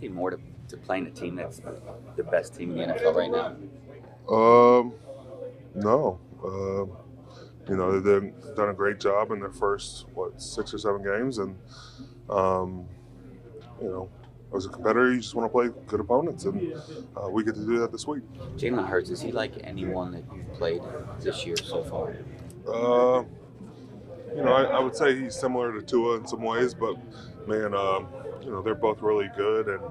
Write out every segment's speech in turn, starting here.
anything more to playing a team that's the best team in the NFL right now? No. They've done a great job in their first 6 or 7 games, and um, you know, as a competitor, you just want to play good opponents, and we get to do that this week. Jalen Hurts, is he like anyone that you've played this year so far? Uh, I would say he's similar to Tua in some ways, but man, they're both really good, and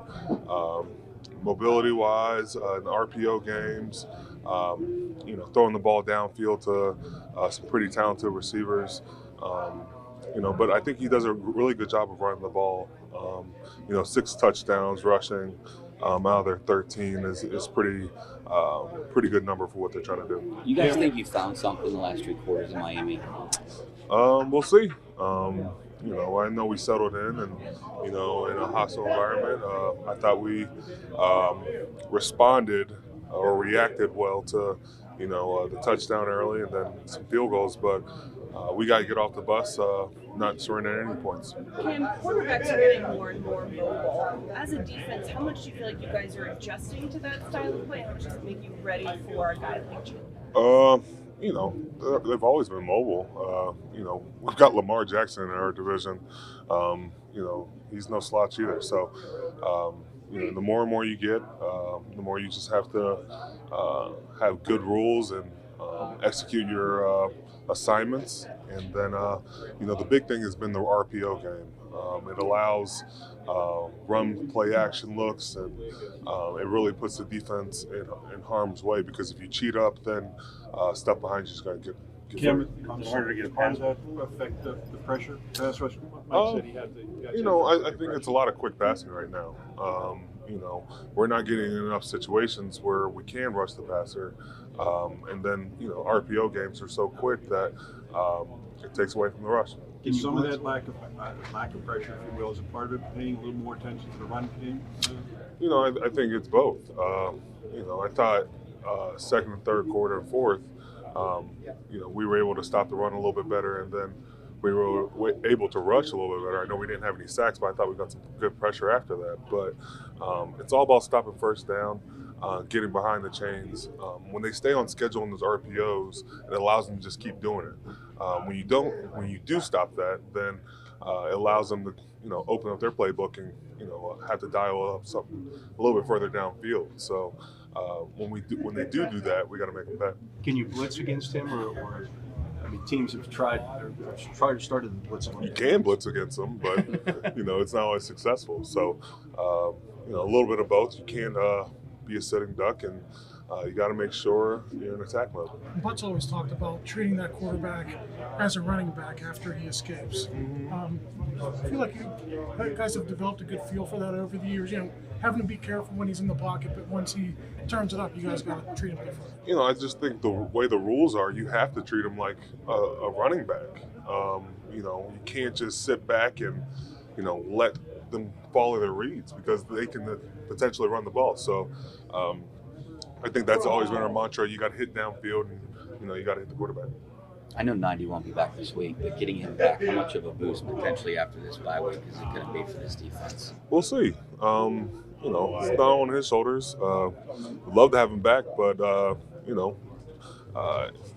mobility-wise, in RPO games, throwing the ball downfield to some pretty talented receivers. But I think he does a really good job of running the ball. 6 touchdowns rushing out of their 13 is pretty good number for what they're trying to do. You guys think you found something in the last 3 quarters in Miami? We'll see. I know we settled in, and in a hostile environment. I thought we responded or reacted well to the touchdown early and then some field goals, but we got to get off the bus, not surrender any points. Cam, quarterbacks are getting more and more mobile. As a defense, how much do you feel like you guys are adjusting to that style of play? How much does it make you ready for a guy like Jalen? They've always been mobile. We've got Lamar Jackson in our division. He's no slouch either. So, the more and more you get, the more you just have to have good rules and execute your assignments. And then, the big thing has been the RPO game. It allows run play action looks, and it really puts the defense in harm's way, because if you cheat up, then stuff behind you is going to get Cam, it's harder to get a pass. How does that affect the pressure, pass rush? Mike said he had I think it's a lot of quick passing right now. We're not getting in enough situations where we can rush the passer. And then, RPO games are so quick that it takes away from the rush. Can some of that lack of pressure, if you will, is a part of it, paying a little more attention to the run game? I think it's both. I thought second and third quarter and fourth, we were able to stop the run a little bit better, and then we were able to rush a little bit better. I know we didn't have any sacks, but I thought we got some good pressure after that. But it's all about stopping first down, getting behind the chains. When they stay on schedule in those RPOs, it allows them to just keep doing it. When you do stop that, then it allows them to open up their playbook and have to dial up something a little bit further downfield. So when they do that, we got to make them pay. Can you blitz against him, or teams have tried to start to blitz him? You can blitz against them, but it's not always successful. So a little bit of both. You can't be a sitting duck, and you got to make sure you're in attack mode. Butts always talked about treating that quarterback as a running back after he escapes. I feel like you guys have developed a good feel for that over the years. Having to be careful when he's in the pocket, but once he turns it up, you guys got to treat him differently. I just think the way the rules are, you have to treat him like a running back. You can't just sit back and let them follow their reads, because they can potentially run the ball. So I think that's always been our mantra. You got to hit downfield, and you got to hit the quarterback. I know 90 won't be back this week, but getting him back, how much of a boost potentially after this bye week is it going to be for this defense? We'll see. It's not on his shoulders. We'd love to have him back, but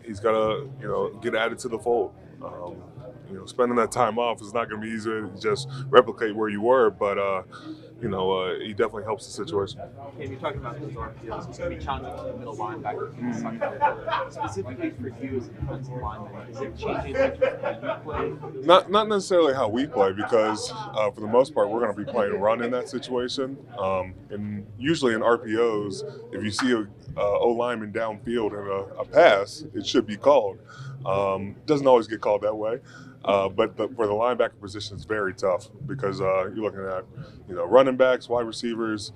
he's got to get added to the fold. Spending that time off is not going to be easy to just replicate where you were, but he definitely helps the situation. And you're talking about those RPOs. It's going to be challenging for the middle linebacker. Specifically for you as a defensive lineman, is it changing how you play? Not necessarily how we play, because for the most part, we're going to be playing run in that situation. And usually in RPOs, if you see a O-lineman downfield in a pass, it should be called. Doesn't always get called that way. But for the linebacker position, it's very tough, because you're looking at running backs, wide receivers,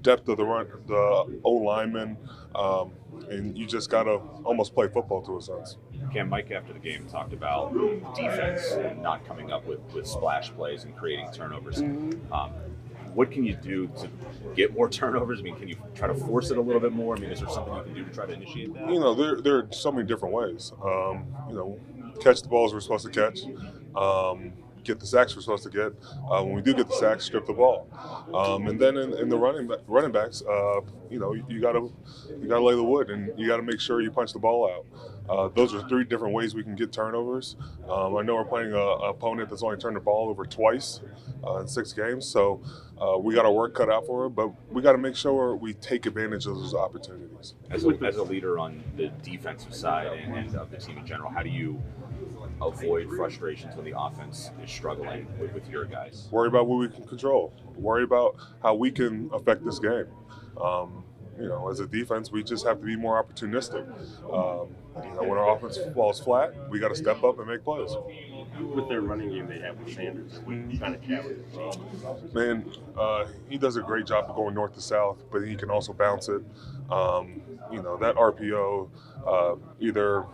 depth of the O linemen, and you just gotta almost play football to a sense. Cam, Mike after the game talked about defense and not coming up with splash plays and creating turnovers. What can you do to get more turnovers? Can you try to force it a little bit more? Is there something you can do to try to initiate that? There are so many different ways. Catch the balls we're supposed to catch. get the sacks we're supposed to get. When we do get the sacks, strip the ball. And then in the running backs, you gotta lay the wood, and you gotta make sure you punch the ball out. Those are 3 different ways we can get turnovers. I know we're playing an opponent that's only turned the ball over twice in 6 games, so we got our work cut out for it, but we got to make sure we take advantage of those opportunities. As a leader on the defensive side and of the team in general, how do you avoid frustrations when the offense is struggling with your guys? Worry about what we can control. Worry about how we can affect this game. As a defense, we just have to be more opportunistic. When our offense falls flat, we got to step up and make plays. With their running game they have with Sanders, what kind of carry the team? Man, he does a great job of going north to south, but he can also bounce it. That RPO, either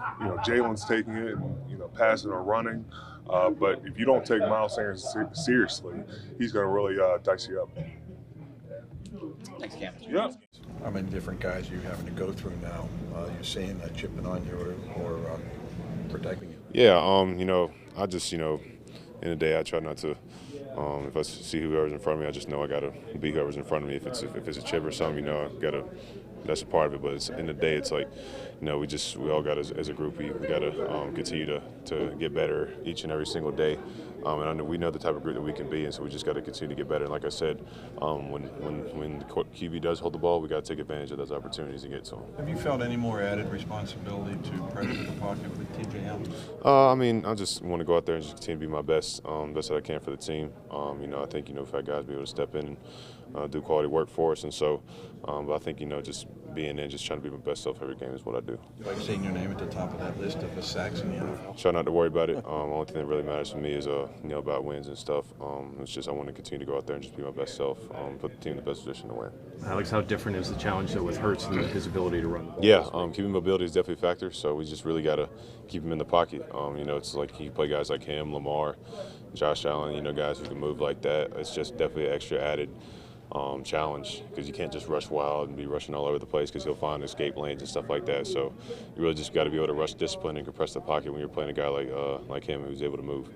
Jalen's taking it and passing or running. But if you don't take Miles Sanders seriously, he's going to really dice you up. Thanks, Cam. Yeah. How many different guys are you having to go through now? You're seeing that chipping on you or protecting you? Yeah, I just, in the day, I try not to. If I see whoever's in front of me, I just know I gotta beat whoever's in front of me. If it's a chip or something, I gotta. That's a part of it. But in the day, it's like, we all got as a group, we gotta continue to get better each and every single day. And we know the type of group that we can be, and so we just got to continue to get better. And like I said, when the QB does hold the ball, we got to take advantage of those opportunities to get to him. Have you felt any more added responsibility to pressure the pocket with TJ Allen? I just want to go out there and just continue to be my best that I can for the team. I think we've had guys be able to step in and do quality work for us, and so. But I think just being in, just trying to be my best self every game is what I do. You like seeing your name at the top of that list of sacks in the NFL? Try not to worry about it. Only thing that really matters for me is about wins and stuff. It's just I want to continue to go out there and just be my best self, put the team in the best position to win. Alex, how different is the challenge though with Hurts and his ability to run the ball? Yeah, keeping mobility is definitely a factor. So we just really got to keep him in the pocket. It's like you play guys like him, Lamar, Josh Allen. Guys who can move like that. It's just definitely an extra added challenge because you can't just rush wild and be rushing all over the place because he'll find escape lanes and stuff like that. So you really just got to be able to rush discipline and compress the pocket when you're playing a guy like him who's able to move.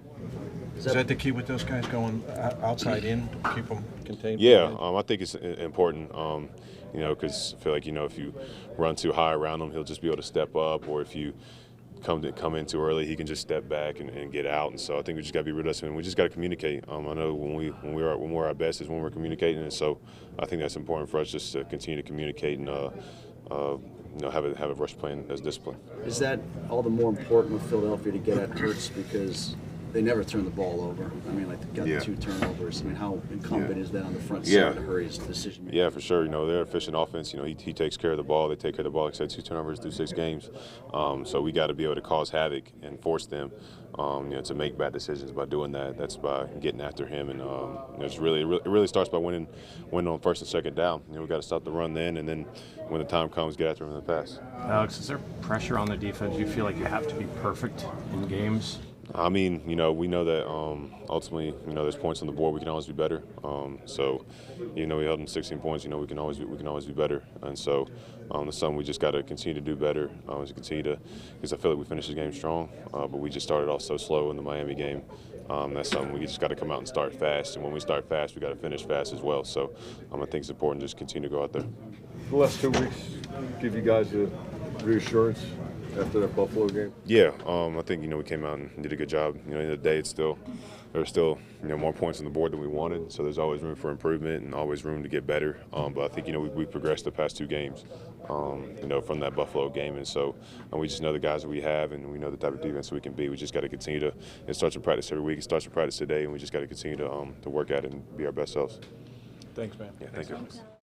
Is that the key with those guys going outside in to keep them contained? Yeah, I think it's important. Because I feel like if you run too high around him, he'll just be able to step up, or if you come in too early, he can just step back and get out. And so I think we just got to be realistic, and we just got to communicate. I know when we're our best is when we're communicating, and so I think that's important for us just to continue to communicate and have a rush plan as discipline. Is that all the more important with Philadelphia to get at Hurts because they never turn the ball over? They got the 2 turnovers. How incumbent is that on the front side to hurry his decision making? Yeah, for sure. They're efficient offense. He takes care of the ball. They take care of the ball. Like I said, 2 turnovers through 6 games. So we got to be able to cause havoc and force them, to make bad decisions by doing that. That's by getting after him, and it really starts by winning on first and second down. We got to stop the run then, and then when the time comes, get after him in the pass. Alex, is there pressure on the defense? You feel like you have to be perfect in games? We know that ultimately, there's points on the board. We can always be better. We held them 16 points. We can always be better. And so, it's something we just got to continue to do better. Because I feel like we finished the game strong, but we just started off so slow in the Miami game. That's something we just got to come out and start fast. And when we start fast, we got to finish fast as well. So, I think it's important to just continue to go out there. The last 2 weeks give you guys a reassurance after that Buffalo game? Yeah, I think we came out and did a good job. At the end of the day, there were still more points on the board than we wanted. So there's always room for improvement and always room to get better. But I think we progressed the past 2 games, from that Buffalo game, and so we just know the guys that we have, and we know the type of defense we can be. We just got to continue to. It starts with practice every week. It starts with practice today, and we just got to continue to work at it and be our best selves. Thanks, man. Yeah, thank you.